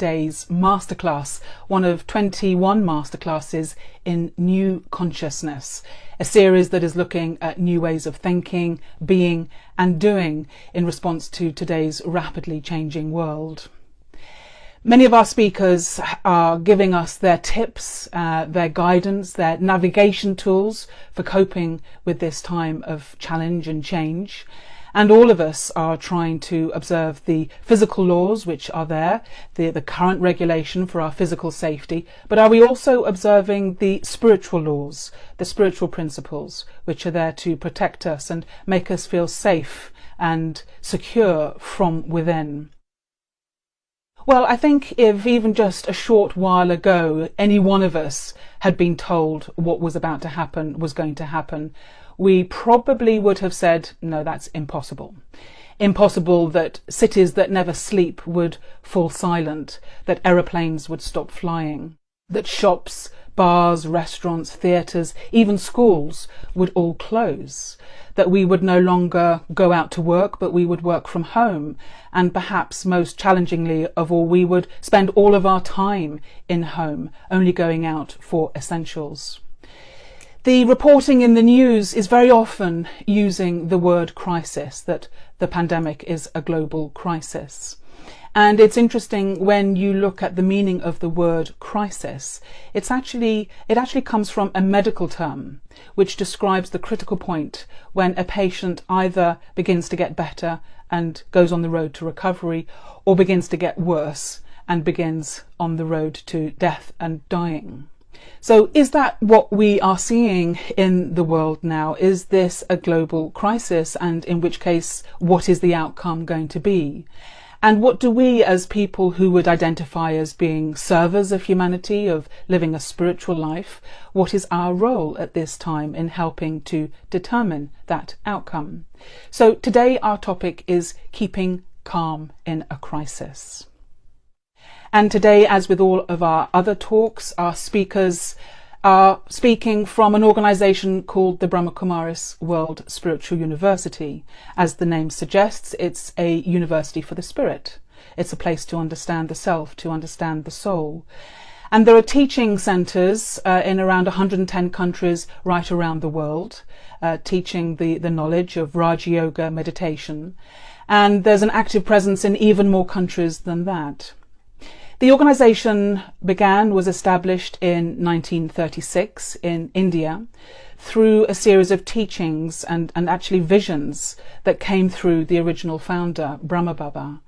today's masterclass, one of 21 masterclasses in New Consciousness, a series that is looking at new ways of thinking, being and doing in response to today's rapidly changing world. Many of our speakers are giving us their tips, their guidance, their navigation tools for coping with this time of challenge and change. And all of us are trying to observe the physical laws which are there, the current regulation for our physical safety, but are we also observing the spiritual laws, the spiritual principles which are there to protect us and make us feel safe and secure from within? Well, I think if even just a short while ago any one of us had been told what was about to happen was going to happen, we probably would have said, no, that's impossible. Impossible that cities that never sleep would fall silent, that aeroplanes would stop flying, that shops, bars, restaurants, theatres, even schools would all close, that we would no longer go out to work, but we would work from home, and perhaps most challengingly of all, we would spend all of our time in home, only going out for essentials. The reporting in the news is very often using the word crisis, that the pandemic is a global crisis. And it's interesting when you look at the meaning of the word crisis, it actually comes from a medical term which describes the critical point when a patient either begins to get better and goes on the road to recovery, or begins to get worse and begins on the road to death and dying. So is that what we are seeing in the world now? Is this a global crisis? And in which case, what is the outcome going to be? And what do we, as people who would identify as being servers of humanity, of living a spiritual life, what is our role at this time in helping to determine that outcome? So today our topic is keeping calm in a crisis. And today, as with all of our other talks, our speakers are speaking from an organisation called the Brahma Kumaris World Spiritual University. As the name suggests, it's a university for the spirit. It's a place to understand the self, to understand the soul. And there are teaching centres in around 110 countries right around the world, teaching the knowledge of Raja Yoga meditation. And there's an active presence in even more countries than that. The organisation was established in 1936 in India through a series of teachings and actually visions that came through the original founder, Brahma Baba.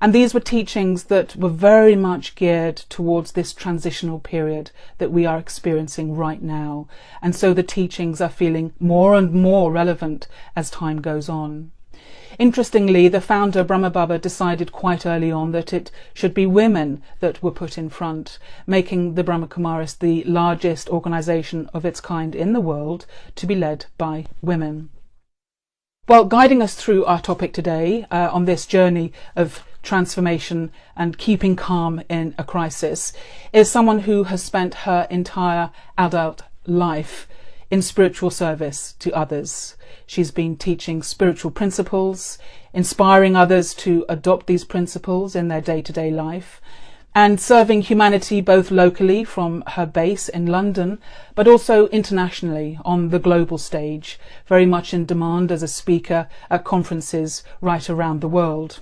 And these were teachings that were very much geared towards this transitional period that we are experiencing right now. And so the teachings are feeling more and more relevant as time goes on. Interestingly, the founder, Brahma Baba, decided quite early on that it should be women that were put in front, making the Brahma Kumaris the largest organisation of its kind in the world to be led by women. Well, guiding us through our topic today on this journey of transformation and keeping calm in a crisis is someone who has spent her entire adult life in spiritual service to others. She's been teaching spiritual principles, inspiring others to adopt these principles in their day-to-day life, and serving humanity both locally from her base in London, but also internationally on the global stage, very much in demand as a speaker at conferences right around the world.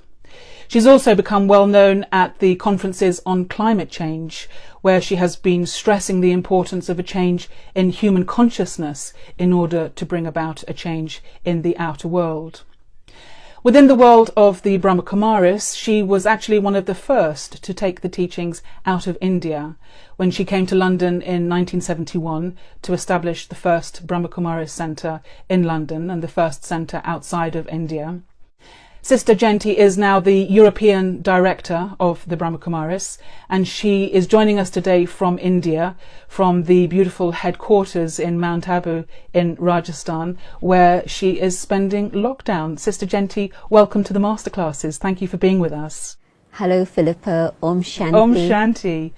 She's also become well known at the conferences on climate change, where she has been stressing the importance of a change in human consciousness in order to bring about a change in the outer world. Within the world of the Brahma Kumaris, she was actually one of the first to take the teachings out of India when she came to London in 1971 to establish the first Brahma Kumaris Centre in London and the first centre outside of India. Sister Jaynti is now the European Director of the Brahma Kumaris, and she is joining us today from India, from the beautiful headquarters in Mount Abu in Rajasthan, where she is spending lockdown. Sister Jaynti, welcome to the masterclasses. Thank you for being with us. Hello, Philippa. Om Shanti. Om Shanti.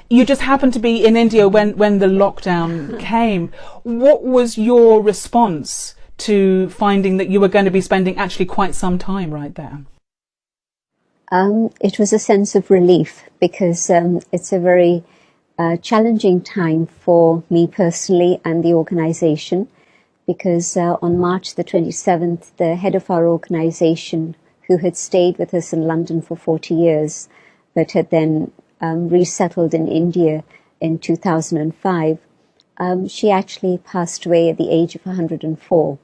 You just happened to be in India when the lockdown came. What was your response to finding that you were going to be spending actually quite some time right there? It was a sense of relief because it's a very challenging time for me personally and the organization, because on March the 27th, the head of our organization, who had stayed with us in London for 40 years, but had then resettled in India in 2005, she actually passed away at the age of 104.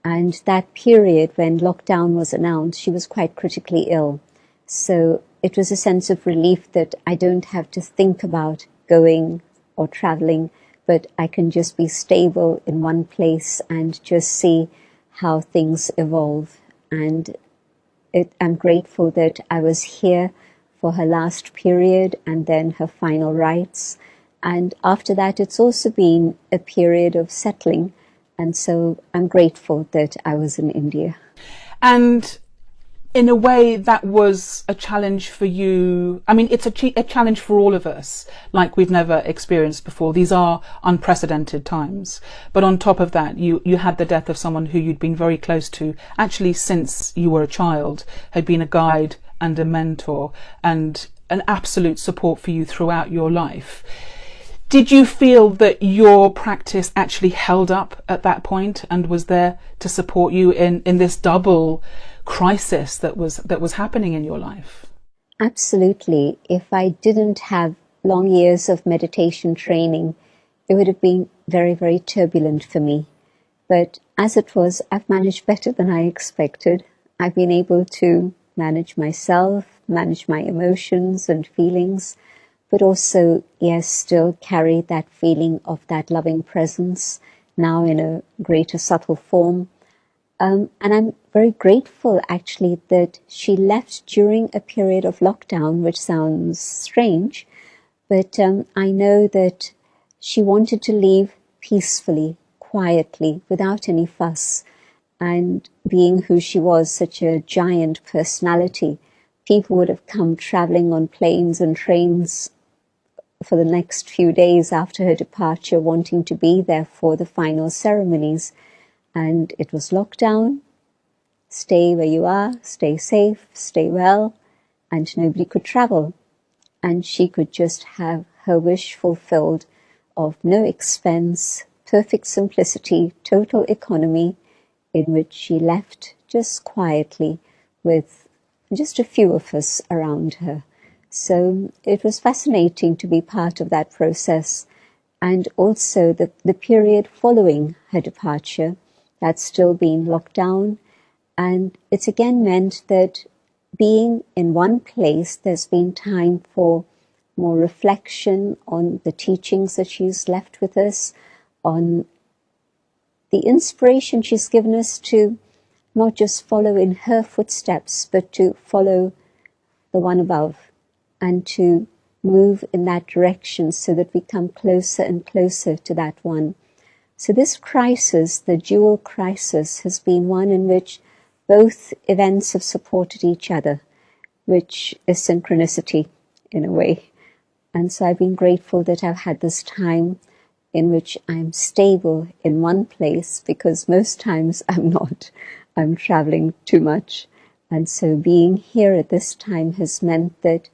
And that period when lockdown was announced, she was quite critically ill. So it was a sense of relief that I don't have to think about going or traveling, but I can just be stable in one place and just see how things evolve. And I'm grateful that I was here for her last period and then her final rites. And after that, it's also been a period of settling. And so I'm grateful that I was in India. And in a way, that was a challenge for you. I mean, it's a challenge for all of us, like we've never experienced before. These are unprecedented times. But on top of that, you had the death of someone who you'd been very close to, actually since you were a child, had been a guide and a mentor and an absolute support for you throughout your life. Did you feel that your practice actually held up at that point and was there to support you in this double crisis that was happening in your life? Absolutely. If I didn't have long years of meditation training, it would have been very, very turbulent for me. But as it was, I've managed better than I expected. I've been able to manage myself, manage my emotions and feelings, but also, yes, still carry that feeling of that loving presence, now in a greater subtle form. And I'm very grateful, actually, that she left during a period of lockdown, which sounds strange, but I know that she wanted to leave peacefully, quietly, without any fuss. And being who she was, such a giant personality, people would have come traveling on planes and trains for the next few days after her departure, wanting to be there for the final ceremonies. And it was lockdown. Stay where you are, stay safe, stay well, and nobody could travel. And she could just have her wish fulfilled of no expense, perfect simplicity, total economy, in which she left just quietly with just a few of us around her. So it was fascinating to be part of that process. And also the period following her departure, that's still been locked down. And it's again meant that being in one place, there's been time for more reflection on the teachings that she's left with us, on the inspiration she's given us to not just follow in her footsteps, but to follow the one above and to move in that direction so that we come closer and closer to that one. So this crisis, the dual crisis, has been one in which both events have supported each other, which is synchronicity in a way. And so I've been grateful that I've had this time in which I'm stable in one place, because most times I'm not. I'm traveling too much. And so being here at this time has meant that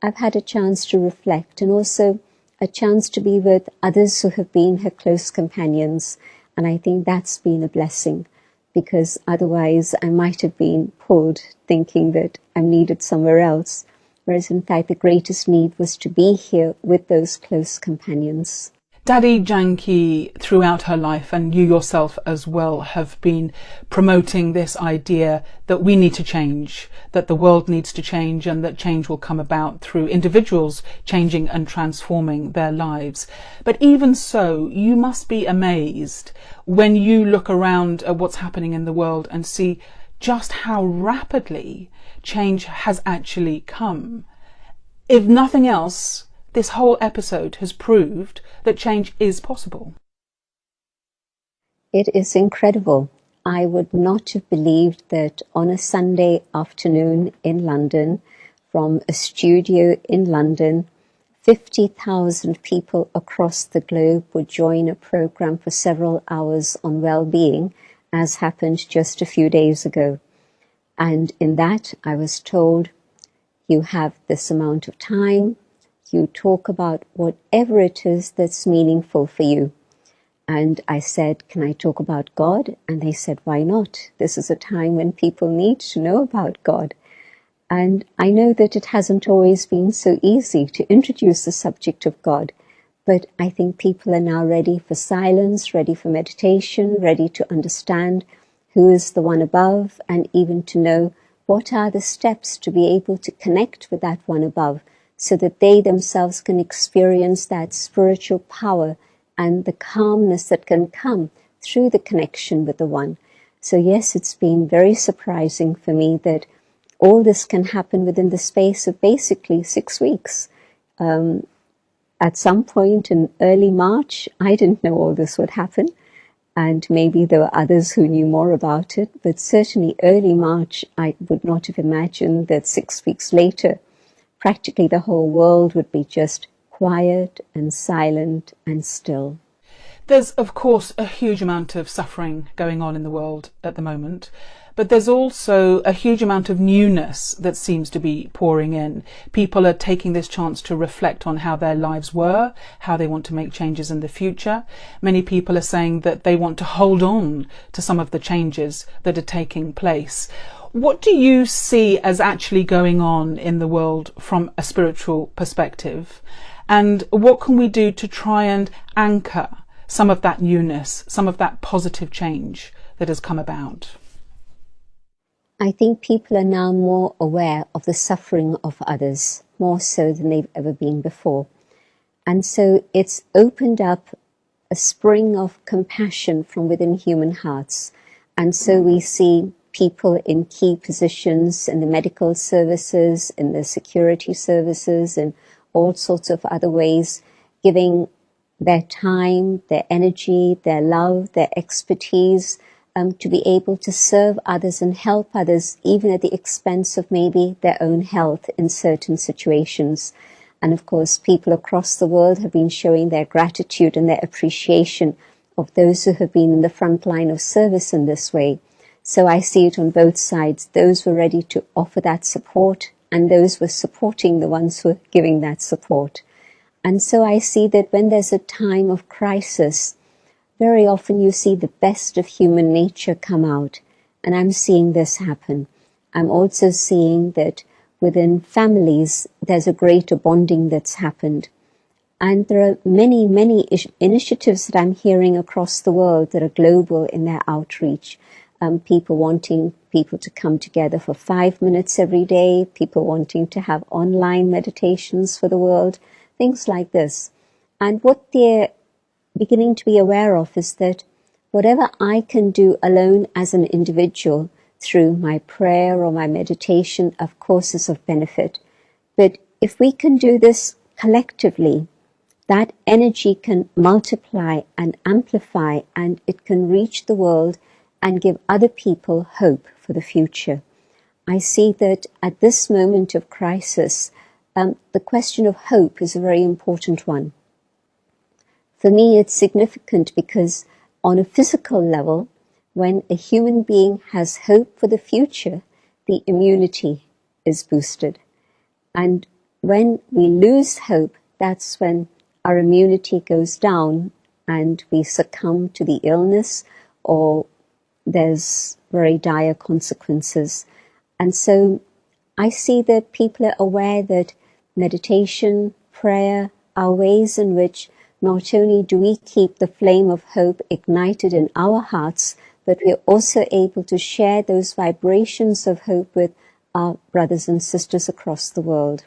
I've had a chance to reflect, and also a chance to be with others who have been her close companions. And I think that's been a blessing, because otherwise I might have been pulled thinking that I'm needed somewhere else. Whereas in fact the greatest need was to be here with those close companions. Dadi Jaynti, throughout her life, and you yourself as well, have been promoting this idea that we need to change, that the world needs to change, and that change will come about through individuals changing and transforming their lives. But even so, you must be amazed when you look around at what's happening in the world and see just how rapidly change has actually come. If nothing else, this whole episode has proved that change is possible. It is incredible. I would not have believed that on a Sunday afternoon in London, from a studio in London, 50,000 people across the globe would join a program for several hours on well-being, as happened just a few days ago. And in that, I was told, You have this amount of time. You talk about whatever it is that's meaningful for you. And I said, can I talk about God? And they said, why not? This is a time when people need to know about God. And I know that it hasn't always been so easy to introduce the subject of God, but I think people are now ready for silence, ready for meditation, ready to understand who is the one above, and even to know what are the steps to be able to connect with that one above, so that they themselves can experience that spiritual power and the calmness that can come through the connection with the one. So yes, it's been very surprising for me that all this can happen within the space of basically 6 weeks. At some point in early March, I didn't know all this would happen, and maybe there were others who knew more about it, but certainly early March, I would not have imagined that 6 weeks later, practically the whole world would be just quiet and silent and still. There's, of course, a huge amount of suffering going on in the world at the moment, but there's also a huge amount of newness that seems to be pouring in. People are taking this chance to reflect on how their lives were, how they want to make changes in the future. Many people are saying that they want to hold on to some of the changes that are taking place. What do you see as actually going on in the world from a spiritual perspective? And what can we do to try and anchor some of that newness, some of that positive change that has come about? I think people are now more aware of the suffering of others, more so than they've ever been before. And so it's opened up a spring of compassion from within human hearts. And so we see people in key positions in the medical services, in the security services, and all sorts of other ways, giving their time, their energy, their love, their expertise, to be able to serve others and help others, even at the expense of maybe their own health in certain situations. And of course, people across the world have been showing their gratitude and their appreciation of those who have been in the front line of service in this way. So I see it on both sides. Those were ready to offer that support, and those were supporting the ones who were giving that support. And so I see that when there's a time of crisis, very often you see the best of human nature come out. And I'm seeing this happen. I'm also seeing that within families, there's a greater bonding that's happened. And there are many, many initiatives that I'm hearing across the world that are global in their outreach. People wanting people to come together for 5 minutes every day, people wanting to have online meditations for the world, things like this. And what they're beginning to be aware of is that whatever I can do alone as an individual through my prayer or my meditation, of course, is of benefit. But if we can do this collectively, that energy can multiply and amplify, and it can reach the world and give other people hope for the future. I see that at this moment of crisis, the question of hope is a very important one. For me, it's significant because on a physical level, when a human being has hope for the future, the immunity is boosted. And when we lose hope, that's when our immunity goes down and we succumb to the illness, or there's very dire consequences. And so I see that people are aware that meditation, prayer are ways in which not only do we keep the flame of hope ignited in our hearts, but we're also able to share those vibrations of hope with our brothers and sisters across the world.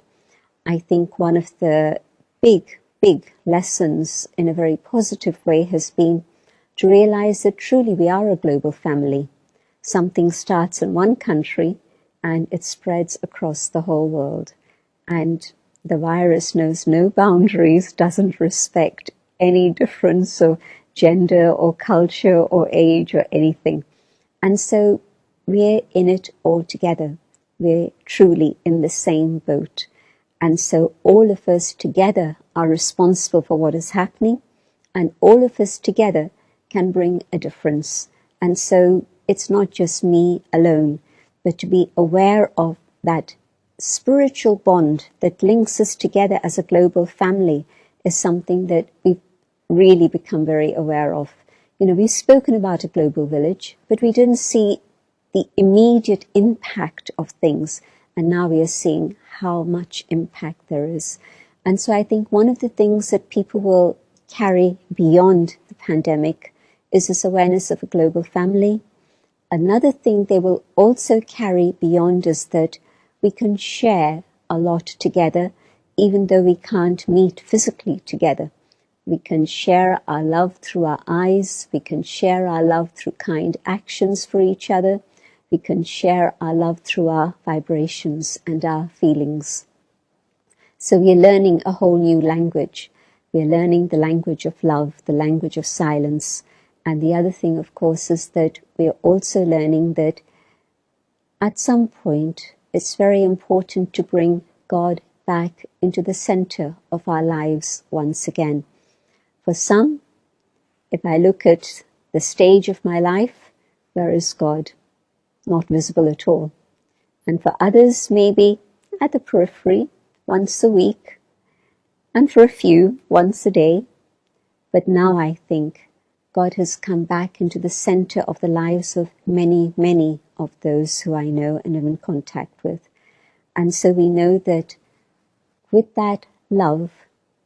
I think one of the big lessons in a very positive way has been to realize that truly we are a global family. Something starts in one country and it spreads across the whole world. And the virus knows no boundaries, doesn't respect any difference of gender or culture or age or anything. And so we're in it all together. We're truly in the same boat. And so all of us together are responsible for what is happening, and all of us together can bring a difference. And so it's not just me alone, but to be aware of that spiritual bond that links us together as a global family is something that we've really become very aware of. We've spoken about a global village, but we didn't see the immediate impact of things. And now we are seeing how much impact there is. And so I think one of the things that people will carry beyond the pandemic is this awareness of a global family. Another thing they will also carry beyond is that we can share a lot together, even though we can't meet physically together. We can share our love through our eyes. We can share our love through kind actions for each other. We can share our love through our vibrations and our feelings. So we are learning a whole new language. We are learning the language of love, the language of silence. And the other thing, of course, is that we are also learning that at some point, it's very important to bring God back into the center of our lives once again. For some, if I look at the stage of my life, where is God? Not visible at all. And for others, maybe at the periphery, once a week, and for a few, once a day. But now I think God has come back into the center of the lives of many, many of those who I know and am in contact with. And so we know that with that love,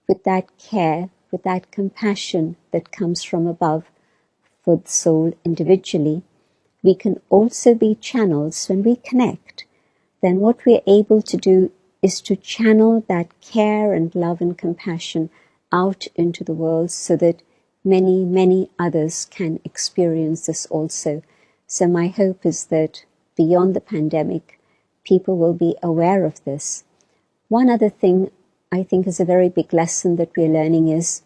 with that care, with that compassion that comes from above for the soul individually, we can also be channels. When we connect, then what we're able to do is to channel that care and love and compassion out into the world so that many, many others can experience this also. So my hope is that beyond the pandemic, people will be aware of this. One other thing I think is a very big lesson that we're learning is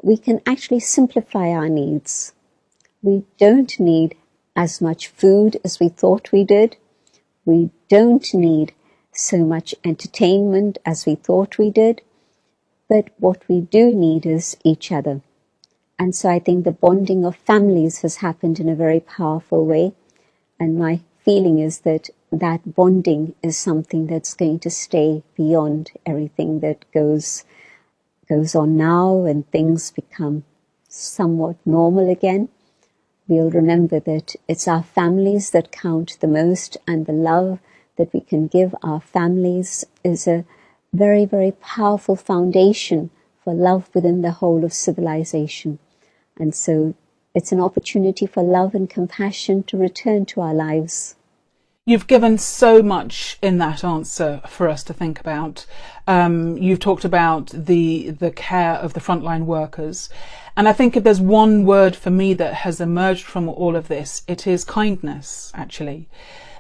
we can actually simplify our needs. We don't need as much food as we thought we did. We don't need so much entertainment as we thought we did. But what we do need is each other. And so I think the bonding of families has happened in a very powerful way. And my feeling is that that bonding is something that's going to stay beyond everything that goes on now and things become somewhat normal again. We'll remember that it's our families that count the most, and the love that we can give our families is a very, very powerful foundation for love within the whole of civilization. And so it's an opportunity for love and compassion to return to our lives. You've given so much in that answer for us to think about. You've talked about the care of the frontline workers. And I think if there's one word for me that has emerged from all of this, it is kindness, actually.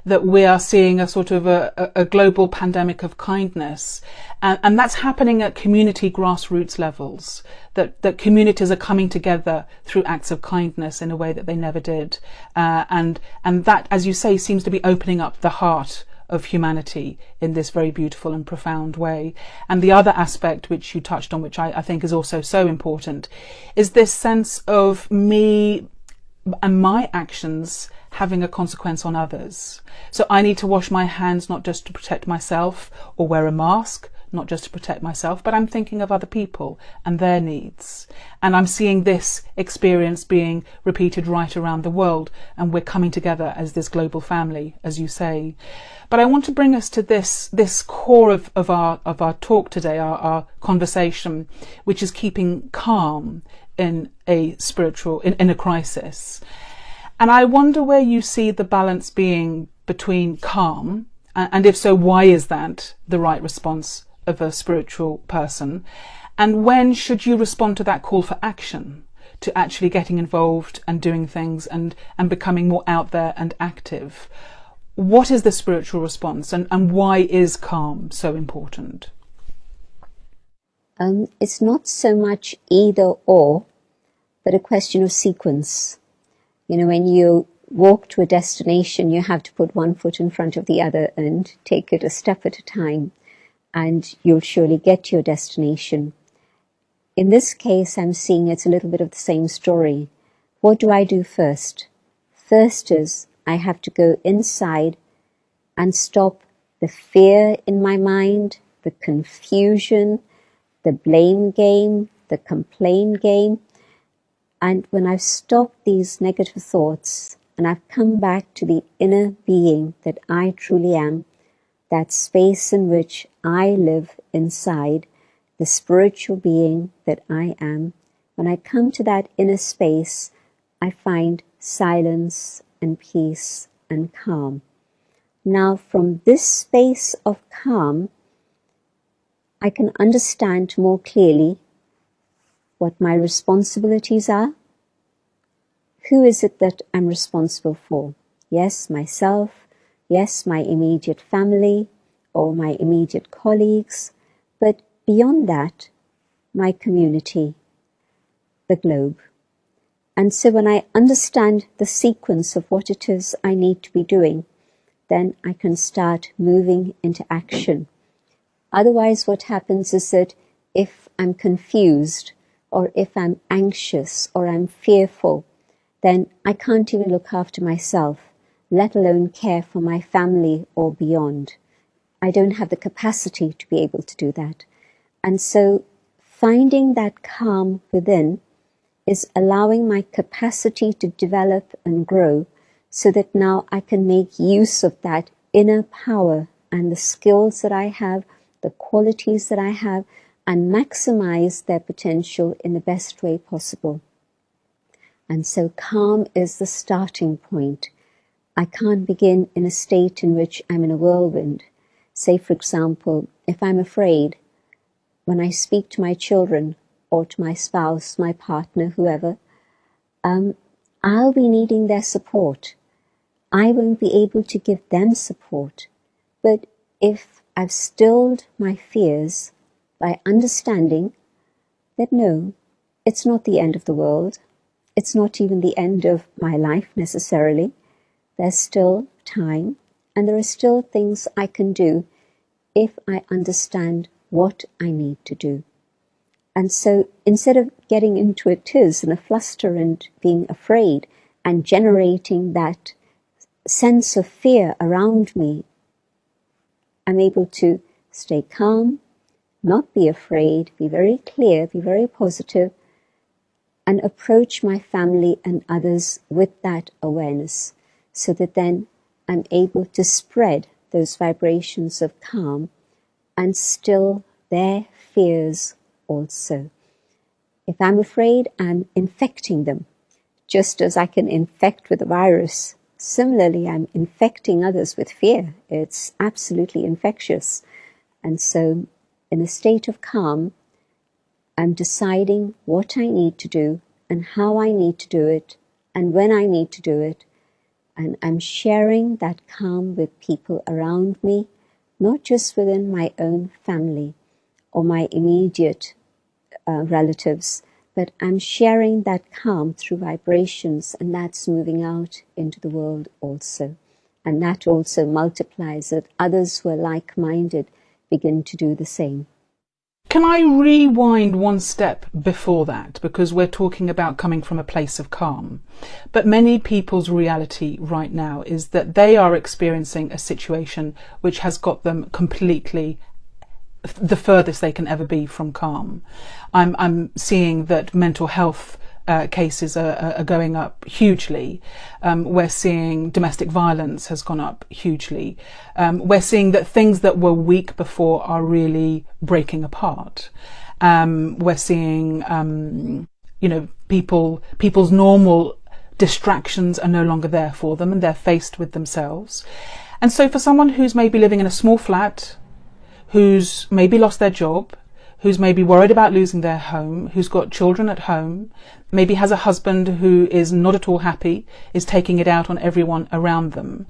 That we are seeing a sort of a global pandemic of kindness. And that's happening at community grassroots levels, that communities are coming together through acts of kindness in a way that they never did. And that, as you say, seems to be opening up the heart of humanity in this very beautiful and profound way. And the other aspect which you touched on, which I think is also so important, is this sense of me and my actions having a consequence on others. So I need to wash my hands not just to protect myself, or wear a mask not just to protect myself, but I'm thinking of other people and their needs. And I'm seeing this experience being repeated right around the world, and we're coming together as this global family, as you say. But I want to bring us to this core of our talk today, our conversation, which is keeping calm in a crisis. And I wonder where you see the balance being between calm, and if so, why is that the right response of a spiritual person? And when should you respond to that call for action, to actually getting involved and doing things and becoming more out there and active? What is the spiritual response, and why is calm so important? It's not so much either or, but a question of sequence. When you walk to a destination, you have to put one foot in front of the other and take it a step at a time, and you'll surely get to your destination. In this case, I'm seeing it's a little bit of the same story. What do I do first? First is I have to go inside and stop the fear in my mind, the confusion, the blame game, the complain game. And when I've stopped these negative thoughts and I've come back to the inner being that I truly am, that space in which I live inside, the spiritual being that I am, when I come to that inner space, I find silence and peace and calm. Now, from this space of calm, I can understand more clearly what my responsibilities are. Who is it that I'm responsible for? Yes, myself. Yes, my immediate family or my immediate colleagues. But beyond that, my community, the globe. And so when I understand the sequence of what it is I need to be doing, then I can start moving into action. Otherwise, what happens is that if I'm confused or if I'm anxious or I'm fearful, then I can't even look after myself, let alone care for my family or beyond. I don't have the capacity to be able to do that. And so finding that calm within is allowing my capacity to develop and grow so that now I can make use of that inner power and the skills that I have, the qualities that I have, and maximize their potential in the best way possible. And so calm is the starting point. I can't begin in a state in which I'm in a whirlwind. Say, for example, if I'm afraid, when I speak to my children or to my spouse, my partner, whoever, I'll be needing their support. I won't be able to give them support. But if I've stilled my fears by understanding that no, it's not the end of the world. It's not even the end of my life necessarily. There's still time and there are still things I can do if I understand what I need to do. And so instead of getting into a tiz and a fluster and being afraid and generating that sense of fear around me, I'm able to stay calm, not be afraid, be very clear, be very positive, and approach my family and others with that awareness so that then I'm able to spread those vibrations of calm and still their fears also. If I'm afraid, I'm infecting them, just as I can infect with a virus. Similarly, I'm infecting others with fear. It's absolutely infectious. And so, in a state of calm, I'm deciding what I need to do and how I need to do it and when I need to do it. And I'm sharing that calm with people around me, not just within my own family or my immediate relatives, but I'm sharing that calm through vibrations, and that's moving out into the world also. And that also multiplies that others who are like-minded begin to do the same. Can I rewind one step before that? Because we're talking about coming from a place of calm. But many people's reality right now is that they are experiencing a situation which has got them completely the furthest they can ever be from calm. I'm seeing that mental health cases are going up hugely. We're seeing domestic violence has gone up hugely. We're seeing that things that were weak before are really breaking apart. We're seeing, people's normal distractions are no longer there for them and they're faced with themselves. And so for someone who's maybe living in a small flat, who's maybe lost their job, who's maybe worried about losing their home, who's got children at home, maybe has a husband who is not at all happy, is taking it out on everyone around them.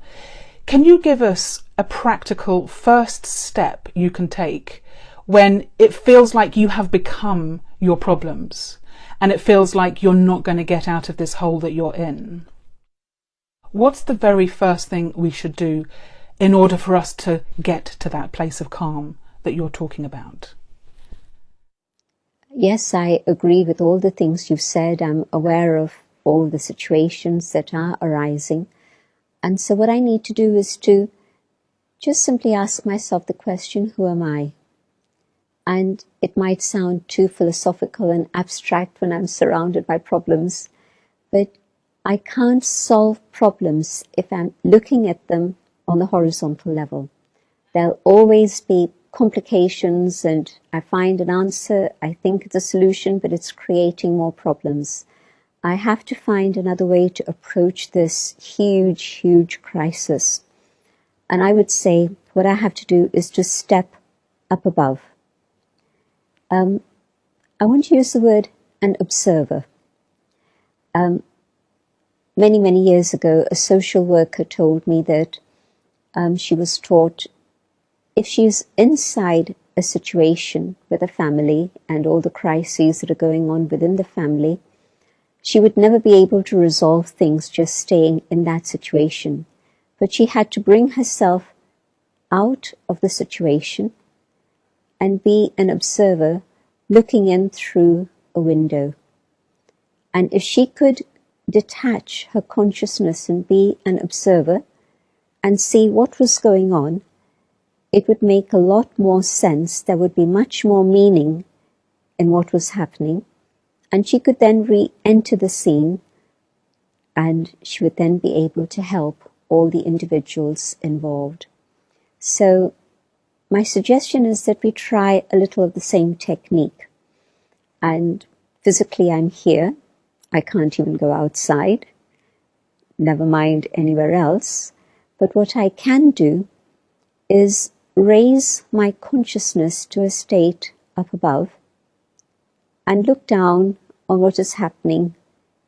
Can you give us a practical first step you can take when it feels like you have become your problems and it feels like you're not going to get out of this hole that you're in? What's the very first thing we should do in order for us to get to that place of calm that you're talking about? Yes, I agree with all the things you've said. I'm aware of all the situations that are arising. And so what I need to do is to just simply ask myself the question, who am I? And it might sound too philosophical and abstract when I'm surrounded by problems, but I can't solve problems if I'm looking at them on the horizontal level. There'll always be complications, and I find an answer, I think it's a solution, but it's creating more problems. I have to find another way to approach this huge, huge crisis. And I would say what I have to do is to step up above. I want to use the word an observer. Many years ago, a social worker told me that she was taught if she's inside a situation with a family and all the crises that are going on within the family, she would never be able to resolve things just staying in that situation. But she had to bring herself out of the situation and be an observer looking in through a window. And if she could detach her consciousness and be an observer and see what was going on, it would make a lot more sense. There would be much more meaning in what was happening. And she could then re-enter the scene, and she would then be able to help all the individuals involved. So my suggestion is that we try a little of the same technique. And physically I'm here. I can't even go outside, never mind anywhere else. But what I can do is raise my consciousness to a state up above and look down on what is happening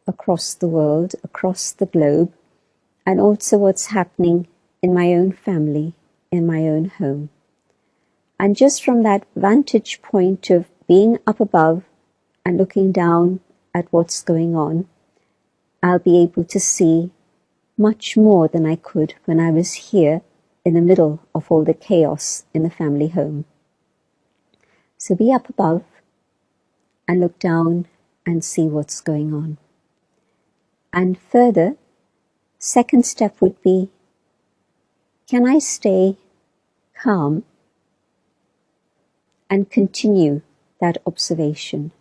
across the world, across the globe, and also what's happening in my own family, in my own home. And just from that vantage point of being up above and looking down at what's going on, I'll be able to see much more than I could when I was here in the middle of all the chaos in the family home. So be up above and look down and see what's going on. And further, second step would be, can I stay calm and continue that observation?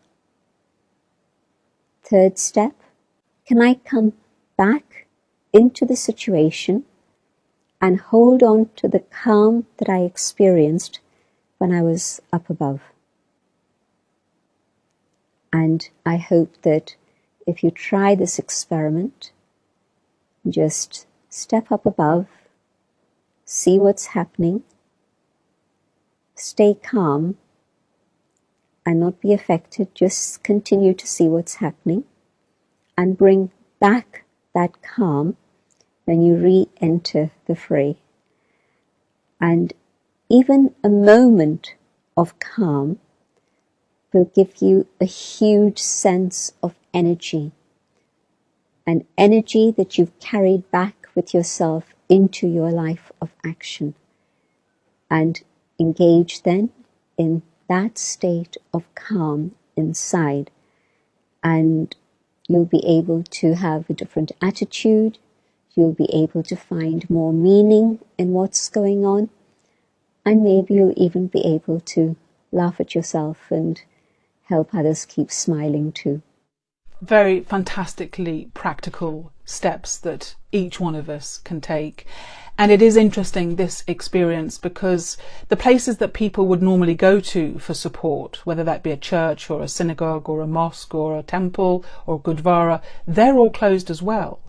Third step, can I come back into the situation and hold on to the calm that I experienced when I was up above? And I hope that if you try this experiment, just step up above, see what's happening, stay calm and not be affected, just continue to see what's happening and bring back that calm when you re-enter the fray. And even a moment of calm will give you a huge sense of energy, an energy that you've carried back with yourself into your life of action. And engage then in that state of calm inside, and you'll be able to have a different attitude. You'll be able to find more meaning in what's going on, and maybe you'll even be able to laugh at yourself and help others keep smiling too. Very fantastically practical steps that each one of us can take. And it is interesting, this experience, because the places that people would normally go to for support, whether that be a church or a synagogue or a mosque or a temple or gurdwara, they're all closed as well.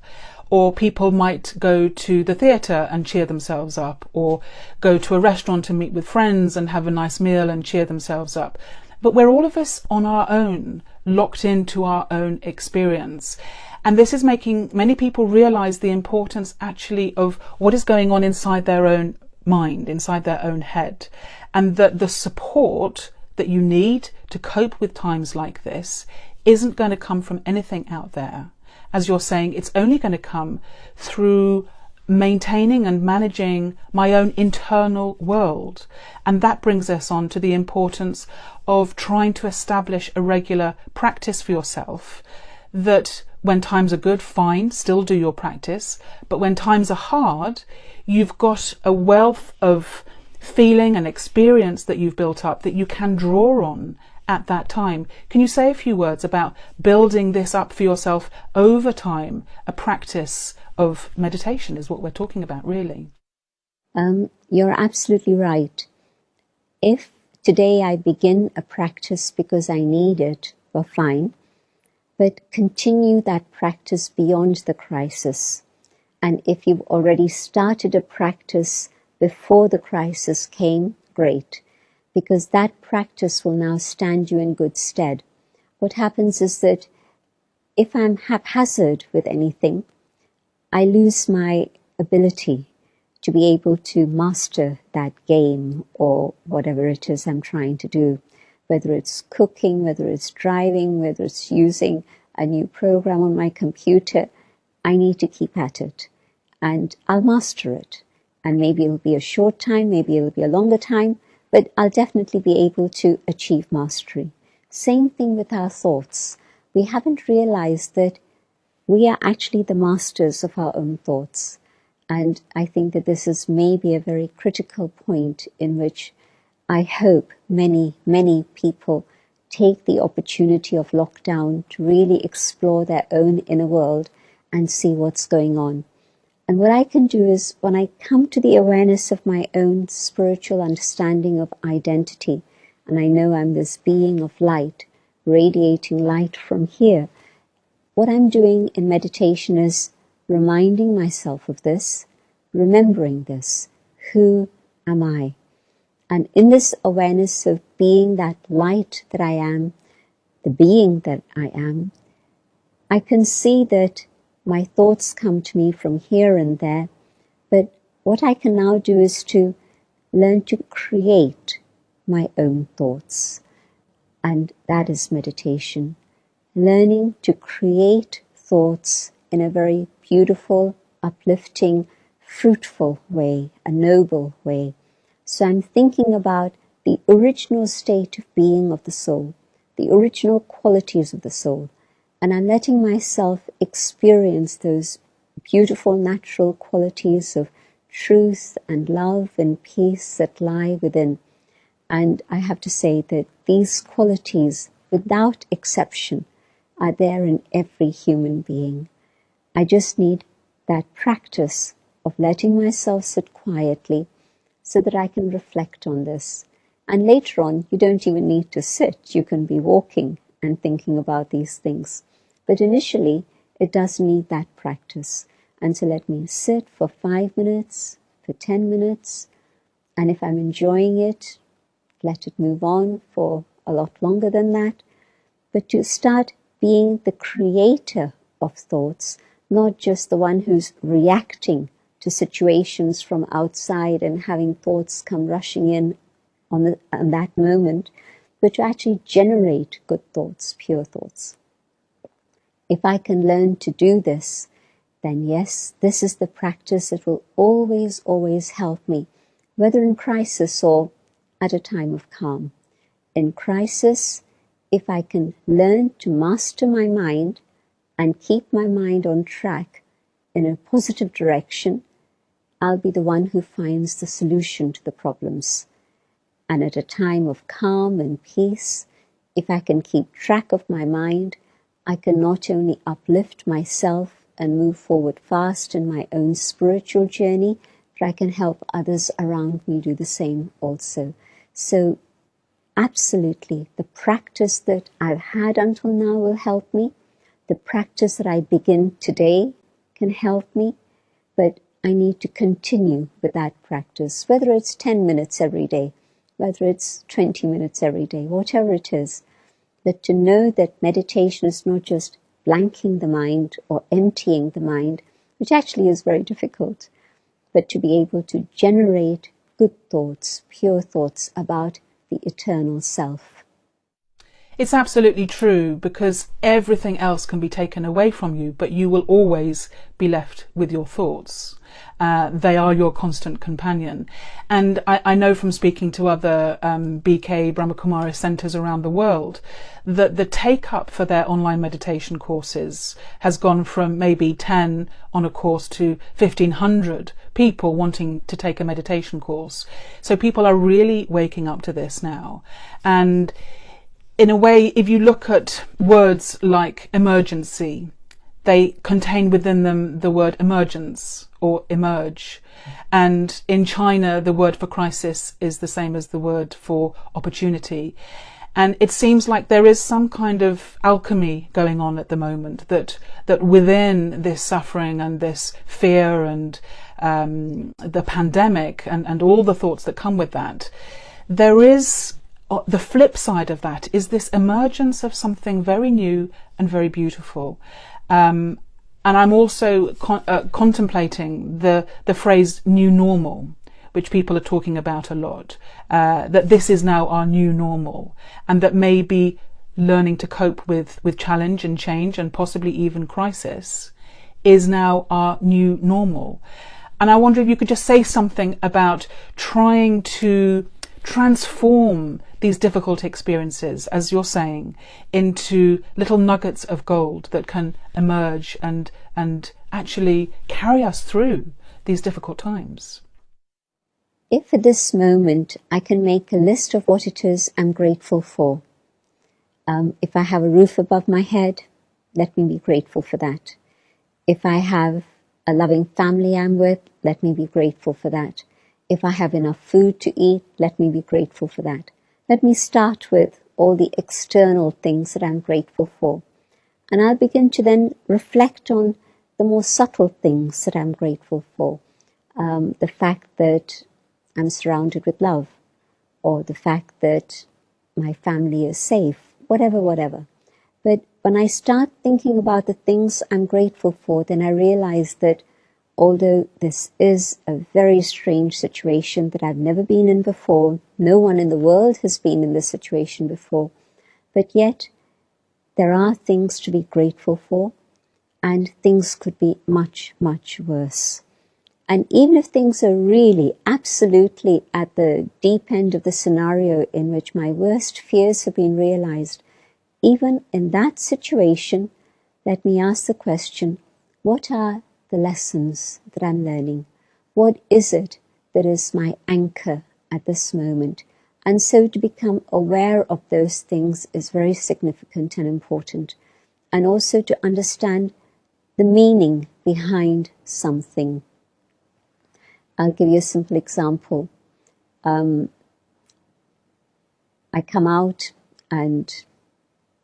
Or people might go to the theatre and cheer themselves up, or go to a restaurant to meet with friends and have a nice meal and cheer themselves up. But we're all of us on our own, locked into our own experience. And this is making many people realize the importance actually of what is going on inside their own mind, inside their own head. And that the support that you need to cope with times like this isn't going to come from anything out there. As you're saying, it's only going to come through maintaining and managing my own internal world. And that brings us on to the importance of trying to establish a regular practice for yourself that when times are good, fine, still do your practice. But when times are hard, you've got a wealth of feeling and experience that you've built up that you can draw on at that time. Can you say a few words about building this up for yourself over time? A practice of meditation is what we're talking about, really. You're absolutely right. If today I begin a practice because I need it, well, fine. But continue that practice beyond the crisis. And if you've already started a practice before the crisis came, great. Because that practice will now stand you in good stead. What happens is that if I'm haphazard with anything, I lose my ability to be able to master that game or whatever it is I'm trying to do. Whether it's cooking, whether it's driving, whether it's using a new program on my computer, I need to keep at it. And I'll master it. And maybe it'll be a short time, maybe it'll be a longer time, but I'll definitely be able to achieve mastery. Same thing with our thoughts. We haven't realized that we are actually the masters of our own thoughts. And I think that this is maybe a very critical point in which I hope many, many people take the opportunity of lockdown to really explore their own inner world and see what's going on. And what I can do is, when I come to the awareness of my own spiritual understanding of identity, and I know I'm this being of light, radiating light from here, what I'm doing in meditation is reminding myself of this, remembering this. Who am I? And in this awareness of being that light that I am, the being that I am, I can see that my thoughts come to me from here and there, but what I can now do is to learn to create my own thoughts. And that is meditation. Learning to create thoughts in a very beautiful, uplifting, fruitful way, a noble way. So I'm thinking about the original state of being of the soul, the original qualities of the soul. And I'm letting myself experience those beautiful natural qualities of truth and love and peace that lie within. And I have to say that these qualities, without exception, are there in every human being. I just need that practice of letting myself sit quietly so that I can reflect on this. And later on, you don't even need to sit. You can be walking and thinking about these things. But initially, it does need that practice. And so let me sit for 5 minutes, for 10 minutes. And if I'm enjoying it, let it move on for a lot longer than that. But to start being the creator of thoughts, not just the one who's reacting to situations from outside and having thoughts come rushing in on that moment, but to actually generate good thoughts, pure thoughts. If I can learn to do this, then yes, this is the practice that will always, always help me, whether in crisis or at a time of calm. In crisis, if I can learn to master my mind and keep my mind on track in a positive direction, I'll be the one who finds the solution to the problems. And at a time of calm and peace, if I can keep track of my mind, I can not only uplift myself and move forward fast in my own spiritual journey, but I can help others around me do the same also. So absolutely, the practice that I've had until now will help me. The practice that I begin today can help me, but I need to continue with that practice, whether it's 10 minutes every day, whether it's 20 minutes every day, whatever it is. But to know that meditation is not just blanking the mind or emptying the mind, which actually is very difficult, but to be able to generate good thoughts, pure thoughts about the eternal self. It's absolutely true, because everything else can be taken away from you, but you will always be left with your thoughts. They are your constant companion. And I know from speaking to other BK Brahmakumari centres around the world that the take-up for their online meditation courses has gone from maybe 10 on a course to 1,500 people wanting to take a meditation course. So people are really waking up to this now. And in a way, if you look at words like emergency, they contain within them the word emergence or emerge. And in China, the word for crisis is the same as the word for opportunity. And it seems like there is some kind of alchemy going on at the moment, that within this suffering and this fear and the pandemic and all the thoughts that come with that, there is the flip side of that is this emergence of something very new and very beautiful. And I'm also contemplating the phrase new normal, which people are talking about a lot, that this is now our new normal, and that maybe learning to cope with challenge and change and possibly even crisis is now our new normal. And I wonder if you could just say something about trying to transform these difficult experiences, as you're saying, into little nuggets of gold that can emerge and actually carry us through these difficult times. If at this moment I can make a list of what it is I'm grateful for. If I have a roof above my head, let me be grateful for that. If I have a loving family I'm with, let me be grateful for that. If I have enough food to eat, let me be grateful for that. Let me start with all the external things that I'm grateful for. And I'll begin to then reflect on the more subtle things that I'm grateful for. The fact that I'm surrounded with love, or the fact that my family is safe, whatever. But when I start thinking about the things I'm grateful for, then I realize that although this is a very strange situation that I've never been in before, no one in the world has been in this situation before, but yet there are things to be grateful for, and things could be much, much worse. And even if things are really absolutely at the deep end of the scenario in which my worst fears have been realized, even in that situation, let me ask the question, what are the lessons that I'm learning? What is it that is my anchor at this moment? And so to become aware of those things is very significant and important. And also to understand the meaning behind something. I'll give you a simple example. I come out and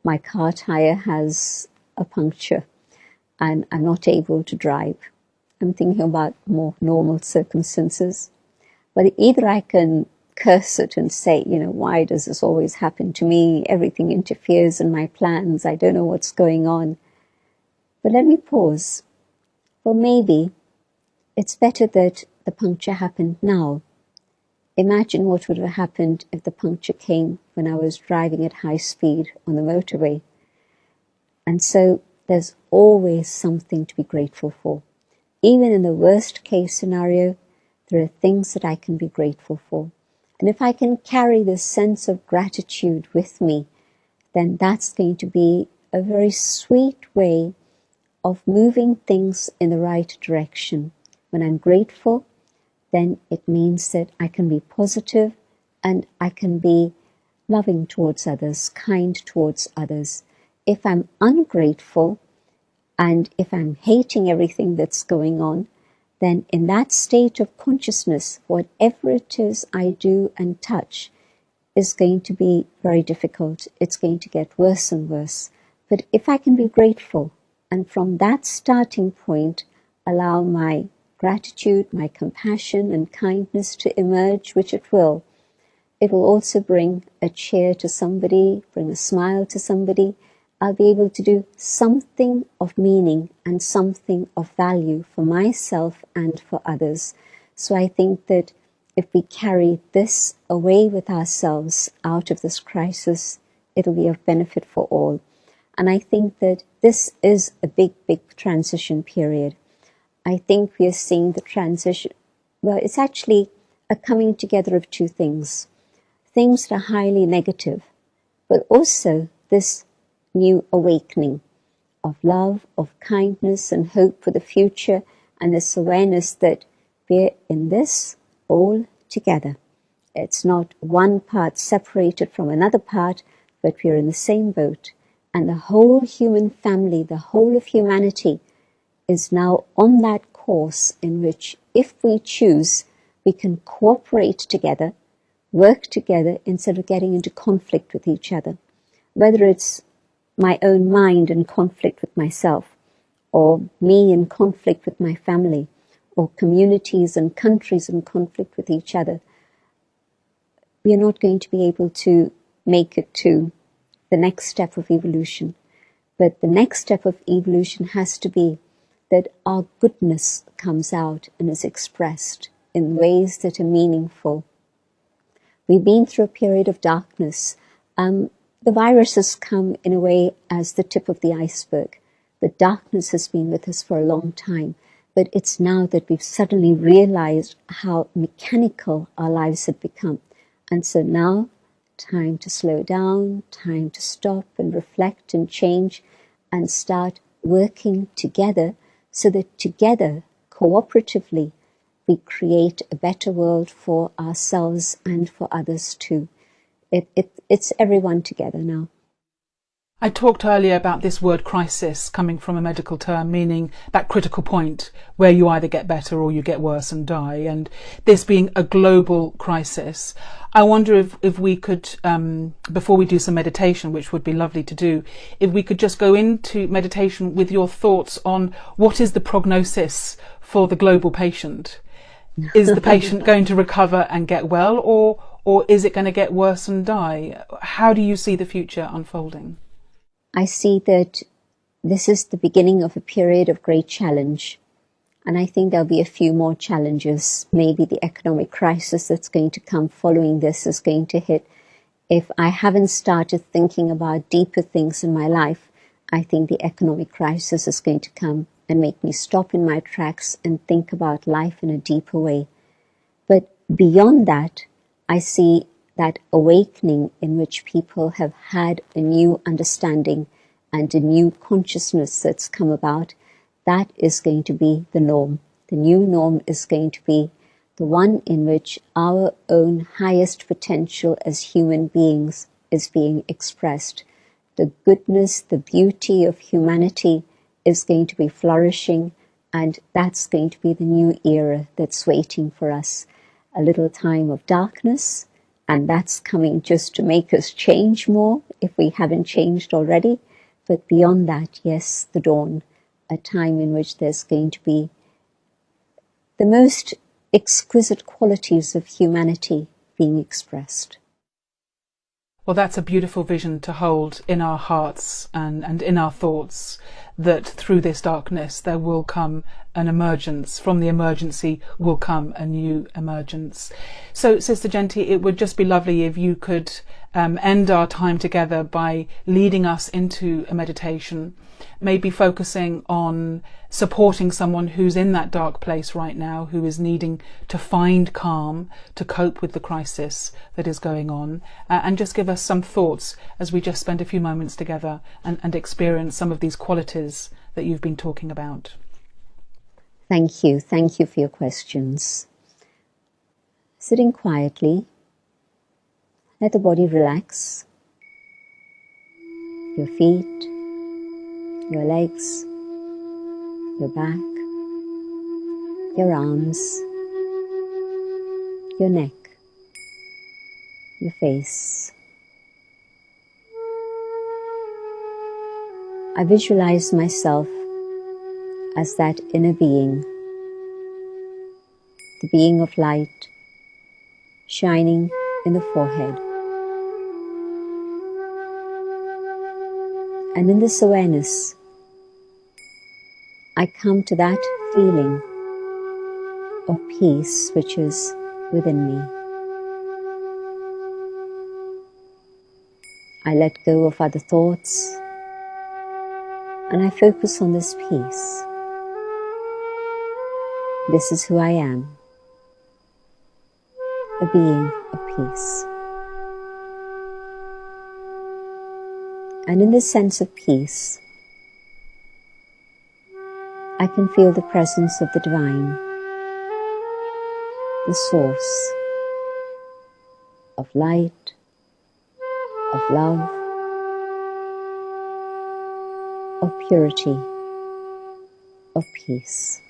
my car tire has a puncture and I'm not able to drive. I'm thinking about more normal circumstances. But either I can curse it and say, why does this always happen to me? Everything interferes in my plans. I don't know what's going on. But let me pause. Well, maybe it's better that the puncture happened now. Imagine what would have happened if the puncture came when I was driving at high speed on the motorway. And so there's always something to be grateful for. Even in the worst case scenario, there are things that I can be grateful for. And if I can carry this sense of gratitude with me, then that's going to be a very sweet way of moving things in the right direction. When I'm grateful, then it means that I can be positive and I can be loving towards others, kind towards others. If I'm ungrateful and if I'm hating everything that's going on, then in that state of consciousness, whatever it is I do and touch is going to be very difficult. It's going to get worse and worse. But if I can be grateful and from that starting point allow my gratitude, my compassion and kindness to emerge, which it will also bring a cheer to somebody, bring a smile to somebody. I'll be able to do something of meaning and something of value for myself and for others. So I think that if we carry this away with ourselves out of this crisis, it'll be of benefit for all. And I think that this is a big, big transition period. I think we are seeing the transition, well, it's actually a coming together of two things. Things that are highly negative, but also this new awakening of love, of kindness and hope for the future, and this awareness that we're in this all together. It's not one part separated from another part, but we're in the same boat. And the whole human family, the whole of humanity is now on that course in which, if we choose, we can cooperate together, work together instead of getting into conflict with each other. Whether it's my own mind in conflict with myself, or me in conflict with my family, or communities and countries in conflict with each other, we are not going to be able to make it to the next step of evolution. But the next step of evolution has to be that our goodness comes out and is expressed in ways that are meaningful. We've been through a period of darkness. The virus has come in a way as the tip of the iceberg. The darkness has been with us for a long time, but it's now that we've suddenly realized how mechanical our lives had become. And so now, time to slow down, time to stop and reflect and change and start working together so that together, cooperatively, we create a better world for ourselves and for others too. It's everyone together now. I talked earlier about this word crisis coming from a medical term, meaning that critical point where you either get better or you get worse and die, and this being a global crisis. I wonder if we could, before we do some meditation, which would be lovely to do, if we could just go into meditation with your thoughts on what is the prognosis for the global patient. Is the patient going to recover and get well, or is it going to get worse and die? How do you see the future unfolding? I see that this is the beginning of a period of great challenge. And I think there'll be a few more challenges. Maybe the economic crisis that's going to come following this is going to hit. If I haven't started thinking about deeper things in my life, I think the economic crisis is going to come and make me stop in my tracks and think about life in a deeper way. But beyond that, I see that awakening in which people have had a new understanding and a new consciousness that's come about. That is going to be the norm. The new norm is going to be the one in which our own highest potential as human beings is being expressed. The goodness, the beauty of humanity is going to be flourishing, and that's going to be the new era that's waiting for us. A little time of darkness, and that's coming just to make us change more if we haven't changed already. But beyond that, yes, the dawn, a time in which there's going to be the most exquisite qualities of humanity being expressed. Well, that's a beautiful vision to hold in our hearts and in our thoughts, that through this darkness there will come an emergence. From the emergency will come a new emergence. So, Sister Jaynti, it would just be lovely if you could end our time together by leading us into a meditation, maybe focusing on supporting someone who's in that dark place right now, who is needing to find calm to cope with the crisis that is going on, and just give us some thoughts as we just spend a few moments together and experience some of these qualities that you've been talking about. Thank you. Thank you for your questions. Sitting quietly, let the body relax. Your feet, your legs, your back, your arms, your neck, your face. I visualize myself as that inner being, the being of light shining in the forehead. And in this awareness, I come to that feeling of peace which is within me. I let go of other thoughts and I focus on this peace. This is who I am, a being of peace. And in this sense of peace, I can feel the presence of the divine, the source of light, of love, of purity, of peace.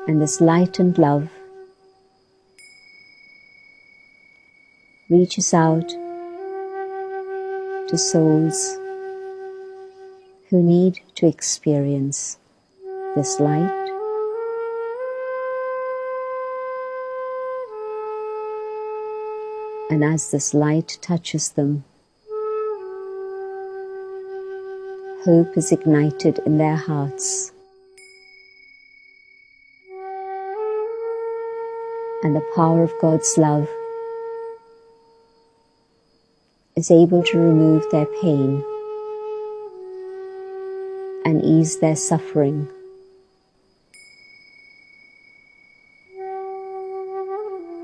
And this light and love reaches out to souls who need to experience this light, and as this light touches them, hope is ignited in their hearts, and the power of God's love is able to remove their pain and ease their suffering.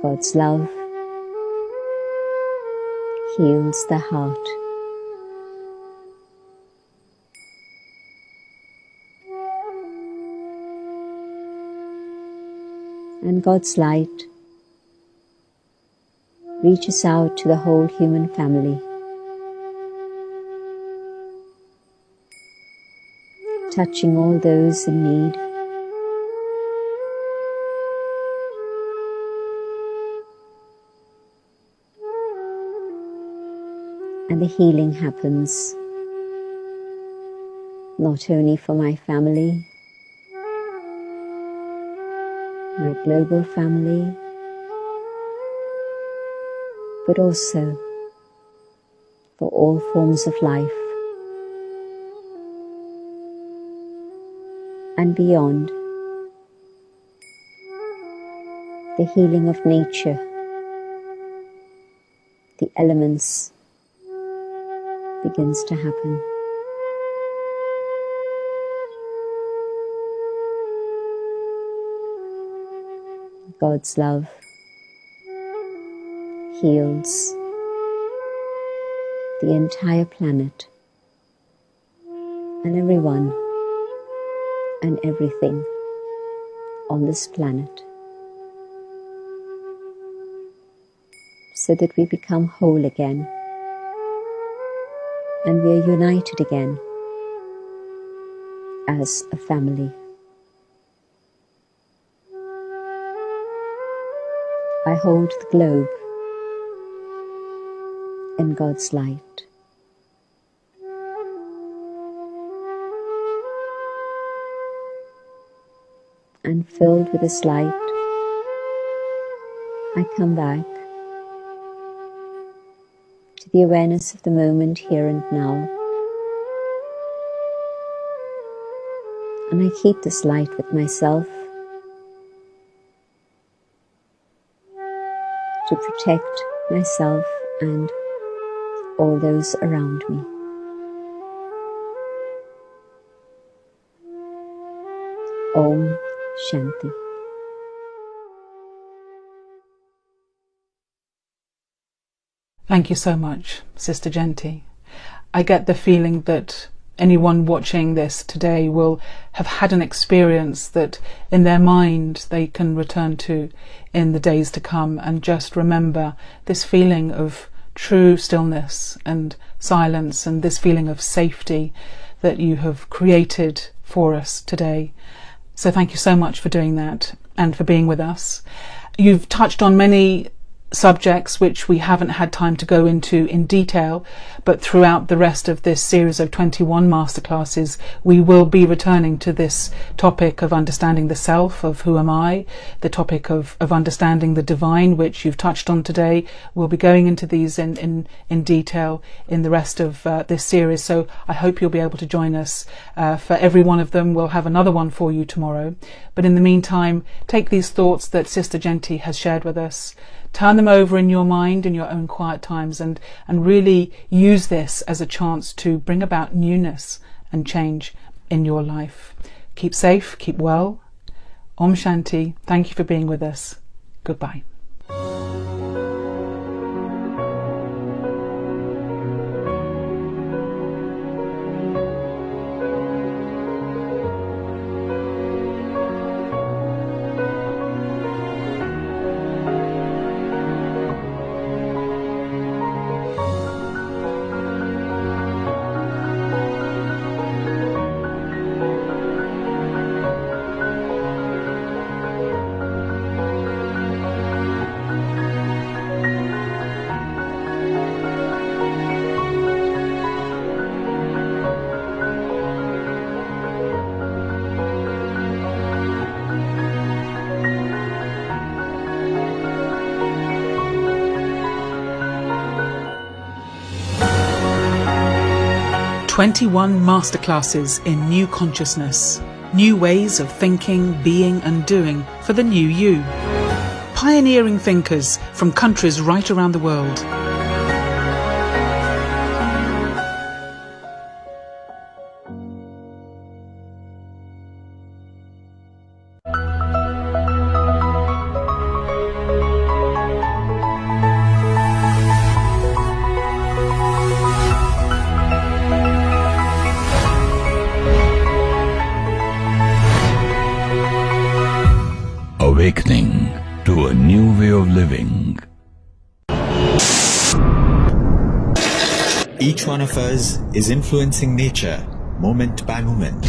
God's love heals the heart. And God's light reaches out to the whole human family, touching all those in need, and the healing happens not only for my family, my global family, but also for all forms of life and beyond. The healing of nature, the elements, begins to happen. God's love heals the entire planet and everyone and everything on this planet, so that we become whole again and we are united again as a family. I hold the globe in God's light. And filled with this light, I come back to the awareness of the moment here and now. And I keep this light with myself to protect myself and all those around me. Om Shanti. Thank you so much, Sister Jaynti. I get the feeling that anyone watching this today will have had an experience that in their mind they can return to in the days to come, and just remember this feeling of true stillness and silence, and this feeling of safety that you have created for us today. So thank you so much for doing that and for being with us. You've touched on many subjects which we haven't had time to go into in detail, but throughout the rest of this series of 21 masterclasses we will be returning to this topic of understanding the self, of who am I, the topic of understanding the divine, which you've touched on today. We'll be going into these in detail in the rest of this series, so I hope you'll be able to join us for every one of them. We'll have another one for you tomorrow, but in the meantime, take these thoughts that Sister Jaynti has shared with us, turn them over in your mind in your own quiet times, and really use this as a chance to bring about newness and change in your life. Keep safe, keep well. Om Shanti. Thank you for being with us. Goodbye. 21 masterclasses in new consciousness, new ways of thinking, being and doing for the new you. Pioneering thinkers from countries right around the world. Awakening to a new way of living. Each one of us is influencing nature moment by moment.